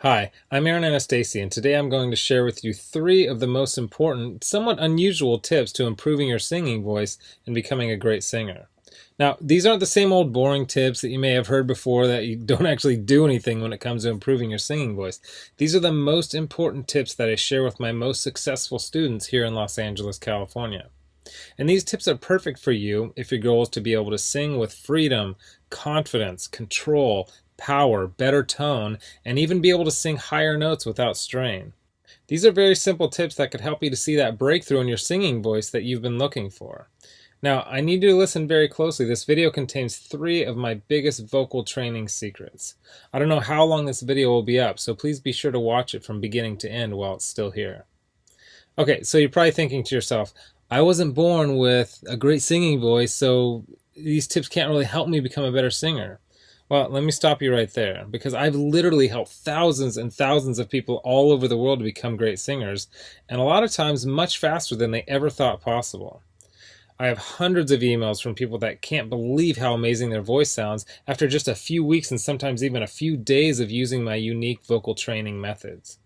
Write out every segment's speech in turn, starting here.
Hi, I'm Aaron Anastasi, and today I'm going to share with you three of the most important, somewhat unusual tips to improving your singing voice and becoming a great singer. Now, these aren't the same old boring tips that you may have heard before that you don't actually do anything when it comes to improving your singing voice. These are the most important tips that I share with my most successful students here in Los Angeles, California. And these tips are perfect for you if your goal is to be able to sing with freedom, confidence, control, power, better tone, and even be able to sing higher notes without strain. These are very simple tips that could help you to see that breakthrough in your singing voice that you've been looking for. Now, I need you to listen very closely. This video contains three of my biggest vocal training secrets. I don't know how long this video will be up, so please be sure to watch it from beginning to end while it's still here. Okay, so you're probably thinking to yourself, I wasn't born with a great singing voice, so these tips can't really help me become a better singer. Well, let me stop you right there, because I've literally helped thousands and thousands of people all over the world to become great singers, and a lot of times much faster than they ever thought possible. I have hundreds of emails from people that can't believe how amazing their voice sounds after just a few weeks and sometimes even a few days of using my unique vocal training methods.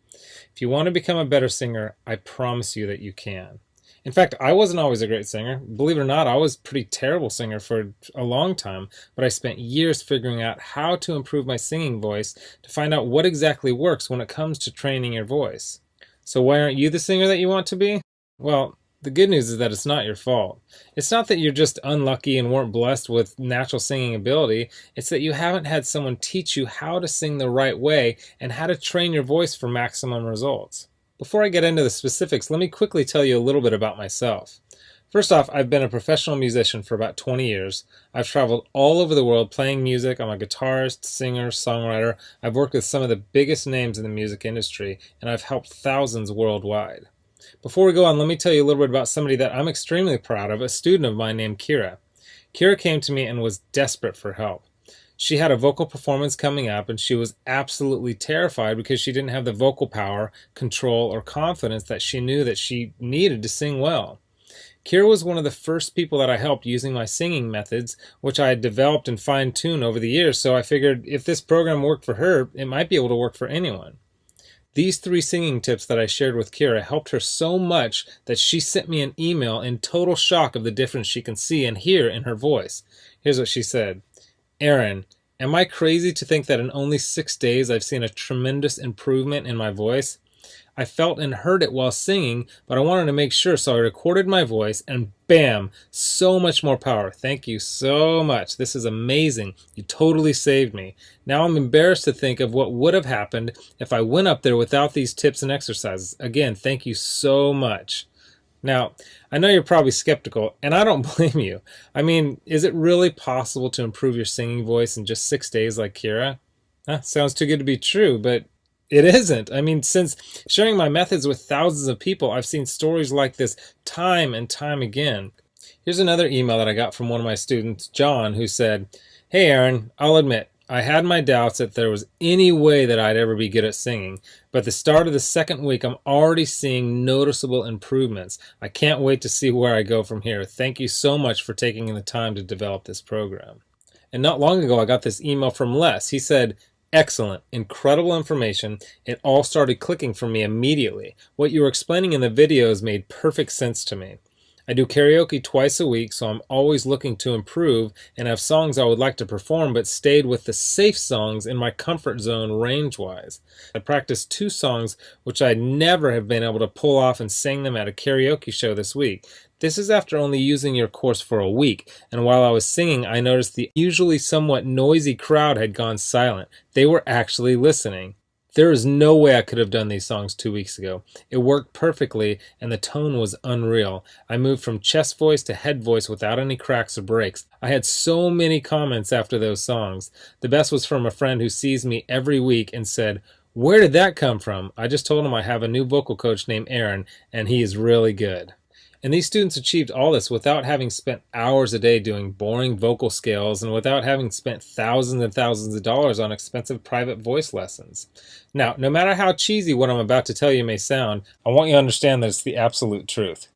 If you want to become a better singer, I promise you that you can. In fact, I wasn't always a great singer. Believe it or not, I was a pretty terrible singer for a long time, but I spent years figuring out how to improve my singing voice to find out what exactly works when it comes to training your voice. So why aren't you the singer that you want to be? Well, the good news is that it's not your fault. It's not that you're just unlucky and weren't blessed with natural singing ability. It's that you haven't had someone teach you how to sing the right way and how to train your voice for maximum results. Before I get into the specifics, let me quickly tell you a little bit about myself. First off, I've been a professional musician for about 20 years. I've traveled all over the world playing music. I'm a guitarist, singer, songwriter. I've worked with some of the biggest names in the music industry, and I've helped thousands worldwide. Before we go on, let me tell you a little bit about somebody that I'm extremely proud of, a student of mine named Kira. Kira came to me and was desperate for help. She had a vocal performance coming up, and she was absolutely terrified because she didn't have the vocal power, control, or confidence that she knew that she needed to sing well. Kira was one of the first people that I helped using my singing methods, which I had developed and fine-tuned over the years, so I figured if this program worked for her, it might be able to work for anyone. These three singing tips that I shared with Kira helped her so much that she sent me an email in total shock of the difference she can see and hear in her voice. Here's what she said. Aaron, am I crazy to think that in only 6 days I've seen a tremendous improvement in my voice? I felt and heard it while singing, but I wanted to make sure, so I recorded my voice, and bam, so much more power. Thank you so much. This is amazing. You totally saved me. Now I'm embarrassed to think of what would have happened if I went up there without these tips and exercises. Again, thank you so much. Now, I know you're probably skeptical, and I don't blame you. I mean, is it really possible to improve your singing voice in just 6 days like Kira? Sounds too good to be true, but it isn't. I mean, since sharing my methods with thousands of people, I've seen stories like this time and time again. Here's another email that I got from one of my students, John, who said, Hey Aaron, I'll admit, I had my doubts that there was any way that I'd ever be good at singing, but at the start of the second week, I'm already seeing noticeable improvements. I can't wait to see where I go from here. Thank you so much for taking the time to develop this program. And not long ago, I got this email from Les. He said, Excellent, incredible information. It all started clicking for me immediately. What you were explaining in the videos made perfect sense to me. I do karaoke twice a week, so I'm always looking to improve and have songs I would like to perform, but stayed with the safe songs in my comfort zone range-wise. I practiced 2 songs which I'd never have been able to pull off and sang them at a karaoke show this week. This is after only using your course for a week, and while I was singing, I noticed the usually somewhat noisy crowd had gone silent. They were actually listening. There is no way I could have done these songs 2 weeks ago. It worked perfectly, and the tone was unreal. I moved from chest voice to head voice without any cracks or breaks. I had so many comments after those songs. The best was from a friend who sees me every week and said, Where did that come from? I just told him I have a new vocal coach named Aaron, and he is really good. And these students achieved all this without having spent hours a day doing boring vocal scales and without having spent thousands and thousands of dollars on expensive private voice lessons. Now, no matter how cheesy what I'm about to tell you may sound, I want you to understand that it's the absolute truth.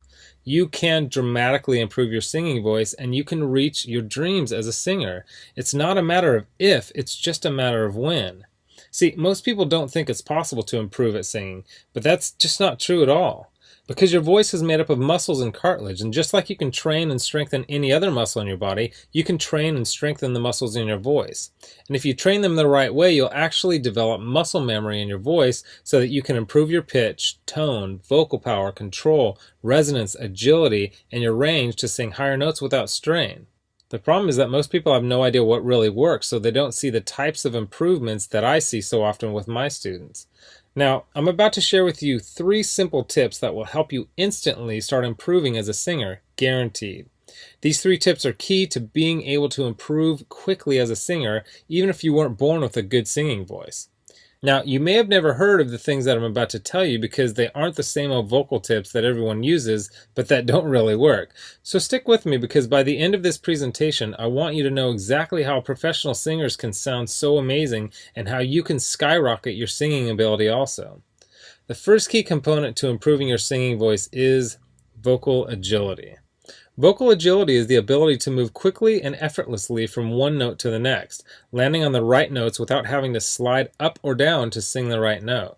You can dramatically improve your singing voice, and you can reach your dreams as a singer. It's not a matter of if, it's just a matter of when. See, most people don't think it's possible to improve at singing, but that's just not true at all. Because your voice is made up of muscles and cartilage, and just like you can train and strengthen any other muscle in your body, you can train and strengthen the muscles in your voice. And if you train them the right way, you'll actually develop muscle memory in your voice so that you can improve your pitch, tone, vocal power, control, resonance, agility, and your range to sing higher notes without strain. The problem is that most people have no idea what really works, so they don't see the types of improvements that I see so often with my students. Now, I'm about to share with you 3 simple tips that will help you instantly start improving as a singer, guaranteed. These 3 tips are key to being able to improve quickly as a singer, even if you weren't born with a good singing voice. Now, you may have never heard of the things that I'm about to tell you because they aren't the same old vocal tips that everyone uses, but that don't really work. So stick with me because by the end of this presentation, I want you to know exactly how professional singers can sound so amazing and how you can skyrocket your singing ability also. The first key component to improving your singing voice is vocal agility. Vocal agility is the ability to move quickly and effortlessly from one note to the next, landing on the right notes without having to slide up or down to sing the right note.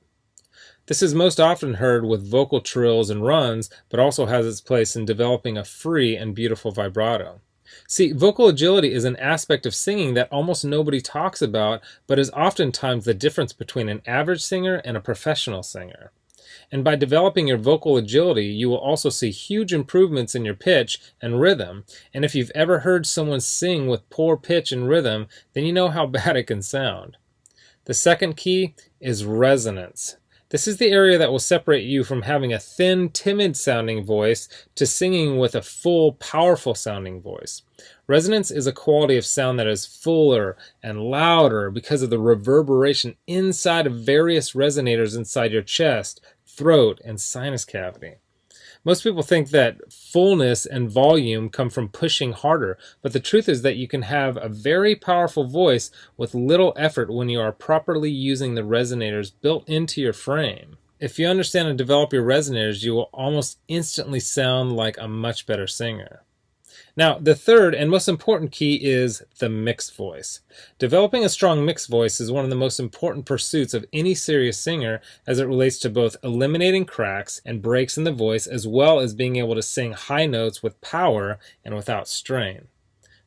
This is most often heard with vocal trills and runs, but also has its place in developing a free and beautiful vibrato. See, vocal agility is an aspect of singing that almost nobody talks about, but is oftentimes the difference between an average singer and a professional singer. And by developing your vocal agility, you will also see huge improvements in your pitch and rhythm. And if you've ever heard someone sing with poor pitch and rhythm, then you know how bad it can sound. The second key is resonance. This is the area that will separate you from having a thin, timid sounding voice to singing with a full, powerful sounding voice. Resonance is a quality of sound that is fuller and louder because of the reverberation inside of various resonators inside your chest, throat, and sinus cavity. Most people think that fullness and volume come from pushing harder, but the truth is that you can have a very powerful voice with little effort when you are properly using the resonators built into your frame. If you understand and develop your resonators, you will almost instantly sound like a much better singer. Now, the third and most important key is the mixed voice. Developing a strong mixed voice is one of the most important pursuits of any serious singer as it relates to both eliminating cracks and breaks in the voice as well as being able to sing high notes with power and without strain.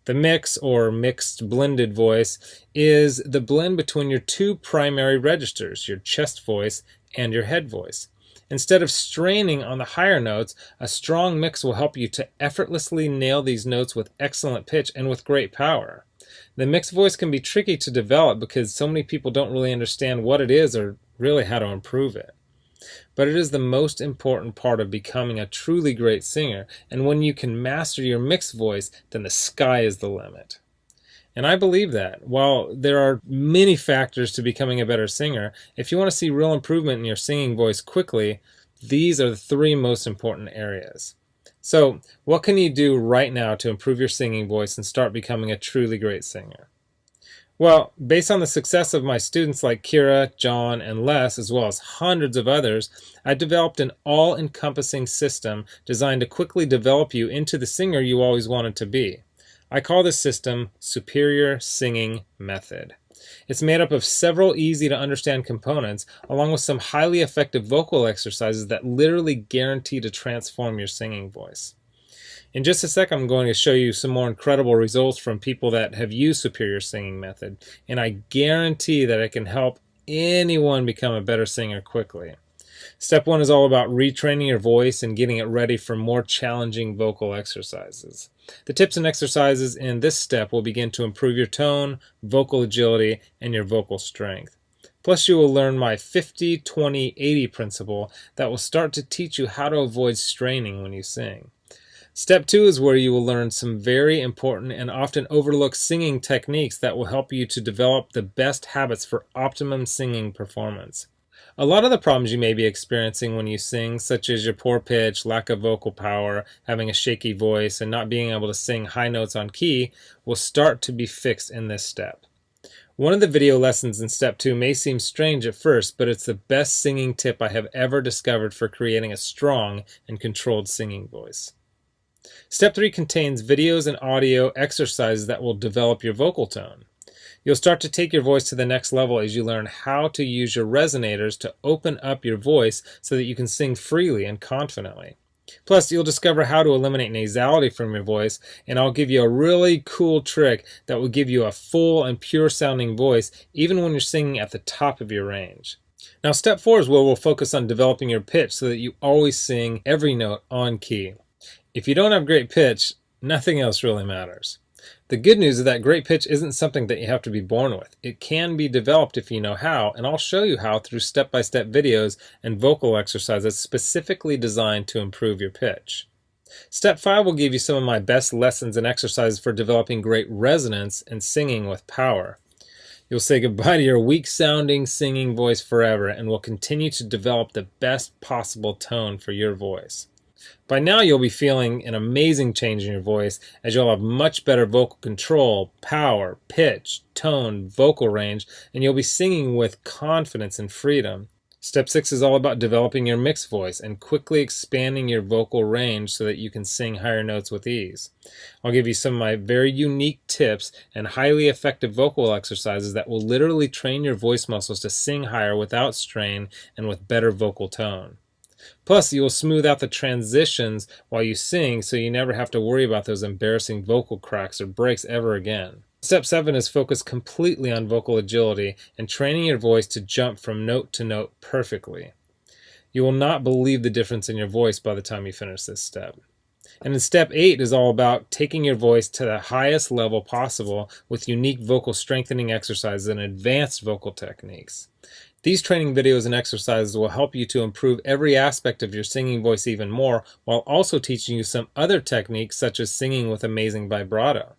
The mix, or mixed blended voice, is the blend between your 2 primary registers, your chest voice and your head voice. Instead of straining on the higher notes, a strong mix will help you to effortlessly nail these notes with excellent pitch and with great power. The mixed voice can be tricky to develop because so many people don't really understand what it is or really how to improve it. But it is the most important part of becoming a truly great singer, and when you can master your mixed voice, then the sky is the limit. And I believe that. While there are many factors to becoming a better singer, if you want to see real improvement in your singing voice quickly, these are the 3 most important areas. So, what can you do right now to improve your singing voice and start becoming a truly great singer? Well, based on the success of my students like Kira, John, and Les, as well as hundreds of others, I developed an all-encompassing system designed to quickly develop you into the singer you always wanted to be. I call this system Superior Singing Method. It's made up of several easy-to-understand components, along with some highly effective vocal exercises that literally guarantee to transform your singing voice. In just a sec, I'm going to show you some more incredible results from people that have used Superior Singing Method, and I guarantee that it can help anyone become a better singer quickly. Step 1 is all about retraining your voice and getting it ready for more challenging vocal exercises. The tips and exercises in this step will begin to improve your tone, vocal agility, and your vocal strength. Plus, you will learn my 50-20-80 principle that will start to teach you how to avoid straining when you sing. Step 2 is where you will learn some very important and often overlooked singing techniques that will help you to develop the best habits for optimum singing performance. A lot of the problems you may be experiencing when you sing, such as your poor pitch, lack of vocal power, having a shaky voice, and not being able to sing high notes on key, will start to be fixed in this step. One of the video lessons in Step 2 may seem strange at first, but it's the best singing tip I have ever discovered for creating a strong and controlled singing voice. Step 3 contains videos and audio exercises that will develop your vocal tone. You'll start to take your voice to the next level as you learn how to use your resonators to open up your voice so that you can sing freely and confidently. Plus, you'll discover how to eliminate nasality from your voice, and I'll give you a really cool trick that will give you a full and pure sounding voice even when you're singing at the top of your range. Now, step 4 is where we'll focus on developing your pitch so that you always sing every note on key. If you don't have great pitch, nothing else really matters. The good news is that great pitch isn't something that you have to be born with. It can be developed if you know how, and I'll show you how through step-by-step videos and vocal exercises specifically designed to improve your pitch. Step 5 will give you some of my best lessons and exercises for developing great resonance and singing with power. You'll say goodbye to your weak-sounding singing voice forever and will continue to develop the best possible tone for your voice. By now you'll be feeling an amazing change in your voice as you'll have much better vocal control, power, pitch, tone, vocal range, and you'll be singing with confidence and freedom. Step 6 is all about developing your mixed voice and quickly expanding your vocal range so that you can sing higher notes with ease. I'll give you some of my very unique tips and highly effective vocal exercises that will literally train your voice muscles to sing higher without strain and with better vocal tone. Plus, you will smooth out the transitions while you sing so you never have to worry about those embarrassing vocal cracks or breaks ever again. Step 7 is focused completely on vocal agility and training your voice to jump from note to note perfectly. You will not believe the difference in your voice by the time you finish this step. And then step 8 is all about taking your voice to the highest level possible with unique vocal strengthening exercises and advanced vocal techniques. These training videos and exercises will help you to improve every aspect of your singing voice even more, while also teaching you some other techniques such as singing with amazing vibrato.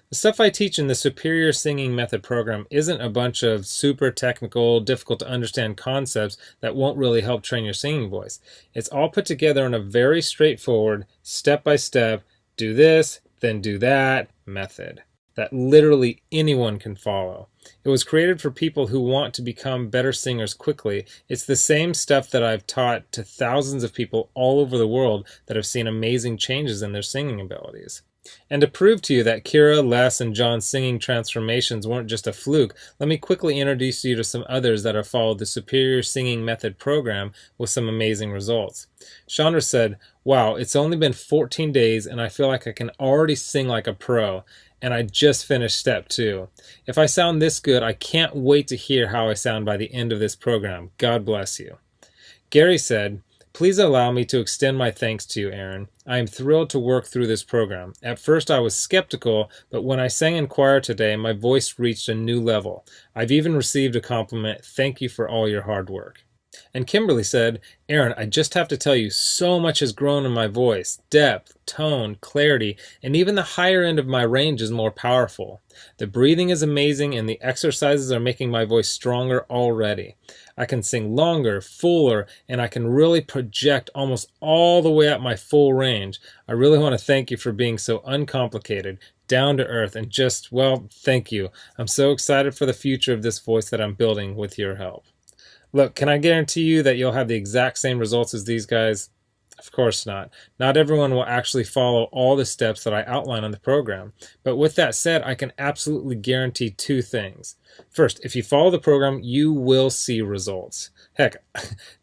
The stuff I teach in the Superior Singing Method program isn't a bunch of super technical, difficult to understand concepts that won't really help train your singing voice. It's all put together in a very straightforward, step-by-step, do this, then do that method that literally anyone can follow. It was created for people who want to become better singers quickly. It's the same stuff that I've taught to thousands of people all over the world that have seen amazing changes in their singing abilities. And to prove to you that Kira, Les, and John's singing transformations weren't just a fluke, let me quickly introduce you to some others that have followed the Superior Singing Method program with some amazing results. Chandra said, "Wow, it's only been 14 days and I feel like I can already sing like a pro. And I just finished step 2. If I sound this good, I can't wait to hear how I sound by the end of this program. God bless you." Gary said, "Please allow me to extend my thanks to you, Aaron. I am thrilled to work through this program. At first I was skeptical, but when I sang in choir today, my voice reached a new level. I've even received a compliment. Thank you for all your hard work." And Kimberly said, "Aaron, I just have to tell you, so much has grown in my voice. Depth, tone, clarity, and even the higher end of my range is more powerful. The breathing is amazing and the exercises are making my voice stronger already. I can sing longer, fuller, and I can really project almost all the way up my full range. I really want to thank you for being so uncomplicated, down to earth, and just, well, thank you. I'm so excited for the future of this voice that I'm building with your help." Look, can I guarantee you that you'll have the exact same results as these guys? Of course not. Not everyone will actually follow all the steps that I outline on the program. But with that said, I can absolutely guarantee 2 things. First, if you follow the program, you will see results. Heck,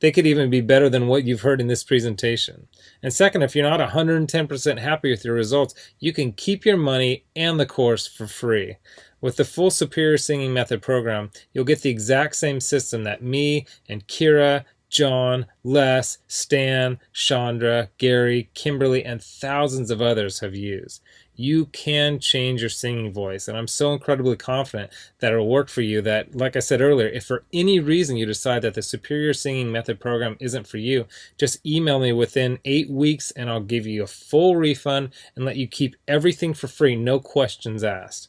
they could even be better than what you've heard in this presentation. And second, if you're not 110% happy with your results, you can keep your money and the course for free. With the full Superior Singing Method program, you'll get the exact same system that me and Kira, John, Les, Stan, Chandra, Gary, Kimberly, and thousands of others have used. You can change your singing voice, and I'm so incredibly confident that it'll work for you that, like I said earlier, if for any reason you decide that the Superior Singing Method program isn't for you, just email me within 8 weeks and I'll give you a full refund and let you keep everything for free, no questions asked.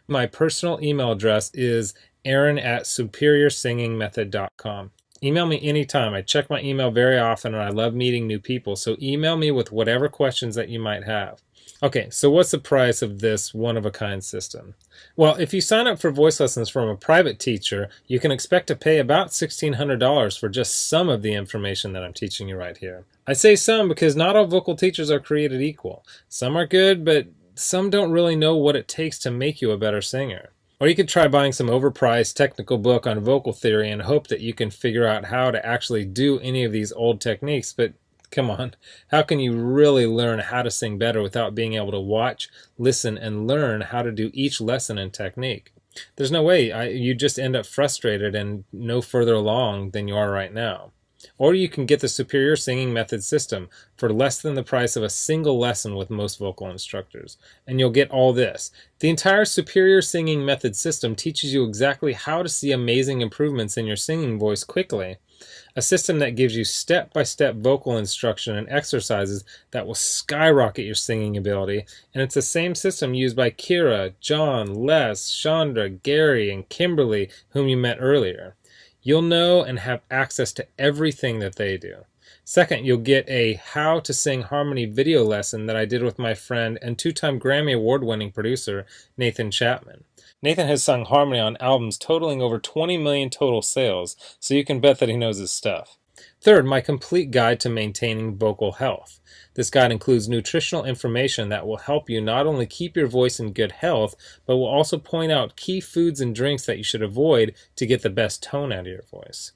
My personal email address is aaron@superiorsingingmethod.com. Email me anytime. I check my email very often and I love meeting new people, so email me with whatever questions that you might have. Okay, so what's the price of this one-of-a-kind system? Well, if you sign up for voice lessons from a private teacher, you can expect to pay about $1,600 for just some of the information that I'm teaching you right here. I say some because not all vocal teachers are created equal. Some are good, but some don't really know what it takes to make you a better singer. Or you could try buying some overpriced technical book on vocal theory and hope that you can figure out how to actually do any of these old techniques, but come on, how can you really learn how to sing better without being able to watch, listen, and learn how to do each lesson and technique? There's no way. You just end up frustrated and no further along than you are right now. Or you can get the Superior Singing Method system for less than the price of a single lesson with most vocal instructors. And you'll get all this. The entire Superior Singing Method system teaches you exactly how to see amazing improvements in your singing voice quickly. A system that gives you step-by-step vocal instruction and exercises that will skyrocket your singing ability. And it's the same system used by Kira, John, Les, Chandra, Gary, and Kimberly, whom you met earlier. You'll know and have access to everything that they do. Second, you'll get a How to Sing Harmony video lesson that I did with my friend and two-time Grammy Award-winning producer, Nathan Chapman. Nathan has sung harmony on albums totaling over 20 million total sales, so you can bet that he knows his stuff. Third, my complete guide to maintaining vocal health. This guide includes nutritional information that will help you not only keep your voice in good health, but will also point out key foods and drinks that you should avoid to get the best tone out of your voice.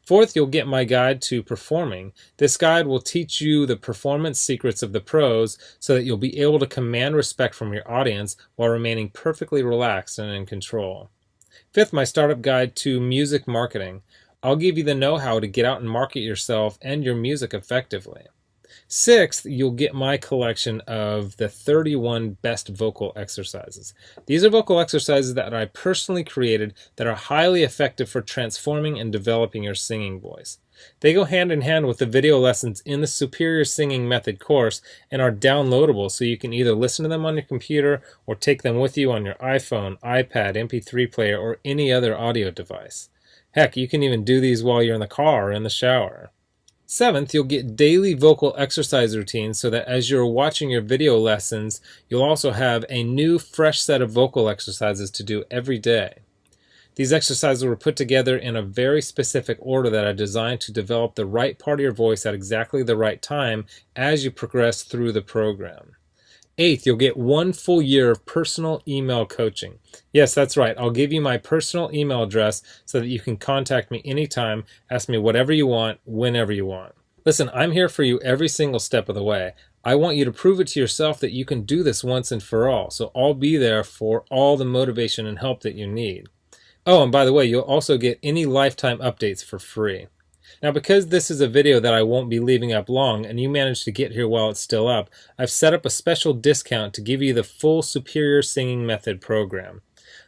Fourth, you'll get my guide to performing. This guide will teach you the performance secrets of the pros so that you'll be able to command respect from your audience while remaining perfectly relaxed and in control. Fifth, my startup guide to music marketing. I'll give you the know-how to get out and market yourself and your music effectively. Sixth, you'll get my collection of the 31 best vocal exercises. These are vocal exercises that I personally created that are highly effective for transforming and developing your singing voice. They go hand in hand with the video lessons in the Superior Singing Method course and are downloadable, so you can either listen to them on your computer or take them with you on your iPhone, iPad, MP3 player, or any other audio device. Heck, you can even do these while you're in the car or in the shower. Seventh, you'll get daily vocal exercise routines so that as you're watching your video lessons, you'll also have a new, fresh set of vocal exercises to do every day. These exercises were put together in a very specific order that I designed to develop the right part of your voice at exactly the right time as you progress through the program. Eighth, you'll get 1 full year of personal email coaching. Yes, that's right. I'll give you my personal email address so that you can contact me anytime, ask me whatever you want, whenever you want. Listen, I'm here for you every single step of the way. I want you to prove it to yourself that you can do this once and for all, so I'll be there for all the motivation and help that you need. Oh, and by the way, you'll also get any lifetime updates for free. Now, because this is a video that I won't be leaving up long and you managed to get here while it's still up, I've set up a special discount to give you the full Superior Singing Method program.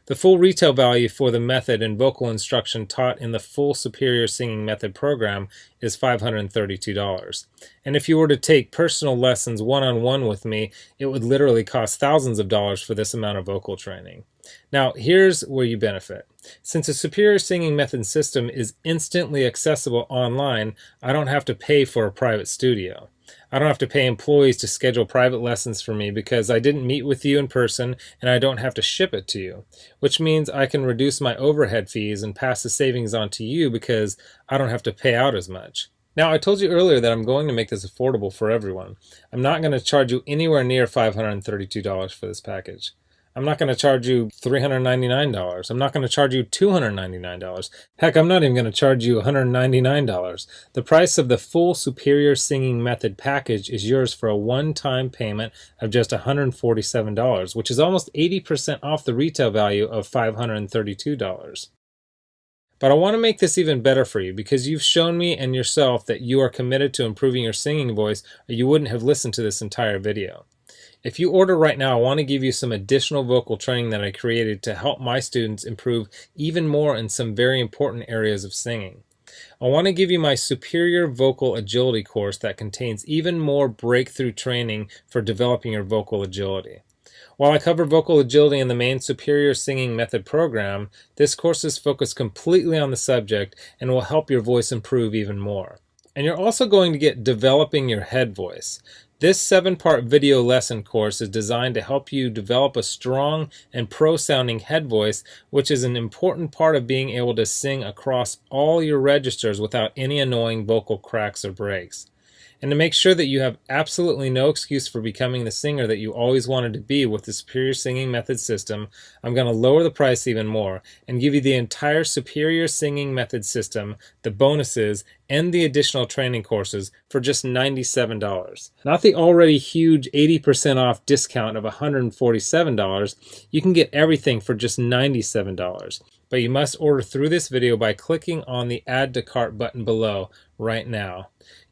The full retail value for the method and vocal instruction taught in the full Superior Singing Method program is $532. And if you were to take personal lessons one-on-one with me, it would literally cost thousands of dollars for this amount of vocal training. Now, here's where you benefit. Since the Superior Singing Method system is instantly accessible online, I don't have to pay for a private studio. I don't have to pay employees to schedule private lessons for me because I didn't meet with you in person, and I don't have to ship it to you, which means I can reduce my overhead fees and pass the savings on to you because I don't have to pay out as much. Now, I told you earlier that I'm going to make this affordable for everyone. I'm not going to charge you anywhere near $532 for this package. I'm not going to charge you $399. I'm not going to charge you $299. Heck, I'm not even going to charge you $199. The price of the full Superior Singing Method package is yours for a one-time payment of just $147, which is almost 80% off the retail value of $532. But I want to make this even better for you because you've shown me and yourself that you are committed to improving your singing voice, or you wouldn't have listened to this entire video. If you order right now, I want to give you some additional vocal training that I created to help my students improve even more in some very important areas of singing. I want to give you my Superior Vocal Agility course that contains even more breakthrough training for developing your vocal agility. While I cover vocal agility in the main Superior Singing Method program, this course is focused completely on the subject and will help your voice improve even more. And you're also going to get Developing Your Head Voice. This 7-part video lesson course is designed to help you develop a strong and pro-sounding head voice, which is an important part of being able to sing across all your registers without any annoying vocal cracks or breaks. And to make sure that you have absolutely no excuse for becoming the singer that you always wanted to be with the Superior Singing Method system, I'm going to lower the price even more and give you the entire Superior Singing Method system, the bonuses, and the additional training courses for just $97. Not the already huge 80% off discount of $147. You can get everything for just $97. But you must order through this video by clicking on the Add to Cart button below right now.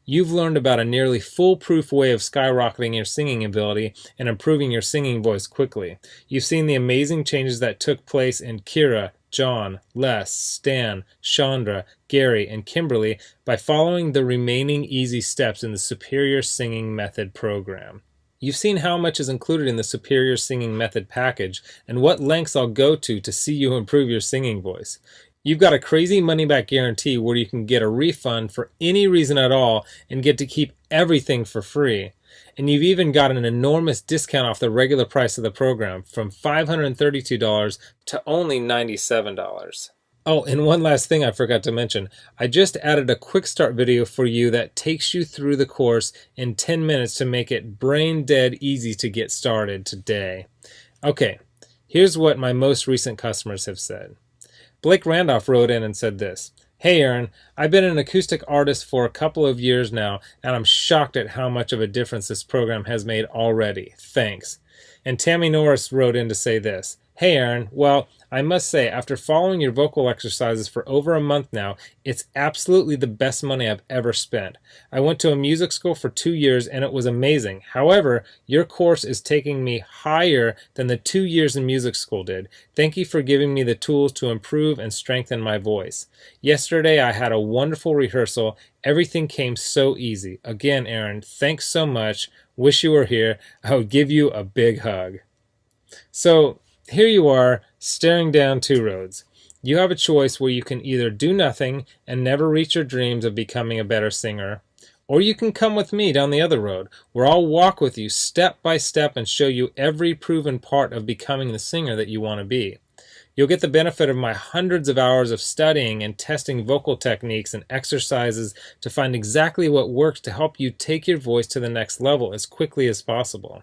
You've learned about a nearly foolproof way of skyrocketing your singing ability and improving your singing voice quickly. You've seen the amazing changes that took place in Kira, John, Les, Stan, Chandra, Gary, and Kimberly by following the remaining easy steps in the Superior Singing Method program. You've seen how much is included in the Superior Singing Method package and what lengths I'll go to see you improve your singing voice. You've got a crazy money-back guarantee where you can get a refund for any reason at all and get to keep everything for free. And you've even got an enormous discount off the regular price of the program from $532 to only $97. Oh, and one last thing I forgot to mention. I just added a quick start video for you that takes you through the course in 10 minutes to make it brain dead easy to get started today. Okay, here's what my most recent customers have said. Blake Randolph wrote in and said this: "Hey Aaron, I've been an acoustic artist for a couple of years now, and I'm shocked at how much of a difference this program has made already. Thanks." And Tammy Norris wrote in to say this: "Hey Aaron, well, I must say, after following your vocal exercises for over a month now, it's absolutely the best money I've ever spent. I went to a music school for 2 years and it was amazing. However, your course is taking me higher than the 2 years in music school did. Thank you for giving me the tools to improve and strengthen my voice. Yesterday I had a wonderful rehearsal. Everything came so easy. Again, Aaron, thanks so much. Wish you were here. I would give you a big hug." So here you are, staring down two roads. You have a choice where you can either do nothing and never reach your dreams of becoming a better singer, or you can come with me down the other road, where I'll walk with you step by step and show you every proven part of becoming the singer that you want to be. You'll get the benefit of my hundreds of hours of studying and testing vocal techniques and exercises to find exactly what works to help you take your voice to the next level as quickly as possible.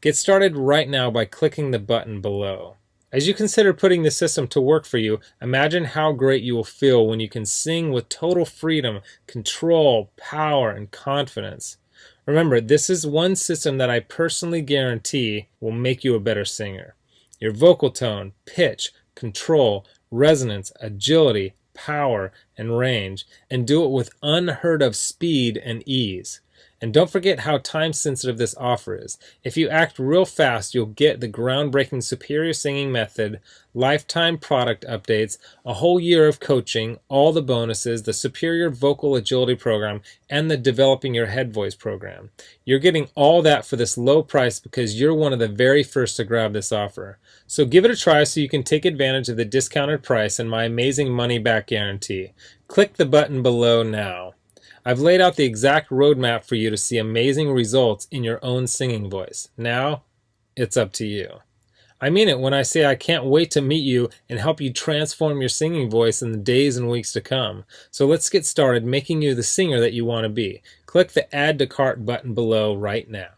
Get started right now by clicking the button below. As you consider putting the system to work for you, imagine how great you will feel when you can sing with total freedom, control, power, and confidence. Remember, this is one system that I personally guarantee will make you a better singer. Your vocal tone, pitch, control, resonance, agility, power, and range, and do it with unheard of speed and ease. And don't forget how time-sensitive this offer is. If you act real fast, you'll get the groundbreaking Superior Singing Method, lifetime product updates, a whole year of coaching, all the bonuses, the Superior Vocal Agility Program, and the Developing Your Head Voice program. You're getting all that for this low price because you're one of the very first to grab this offer. So give it a try so you can take advantage of the discounted price and my amazing money-back guarantee. Click the button below now. I've laid out the exact roadmap for you to see amazing results in your own singing voice. Now, it's up to you. I mean it when I say I can't wait to meet you and help you transform your singing voice in the days and weeks to come. So let's get started making you the singer that you want to be. Click the Add to Cart button below right now.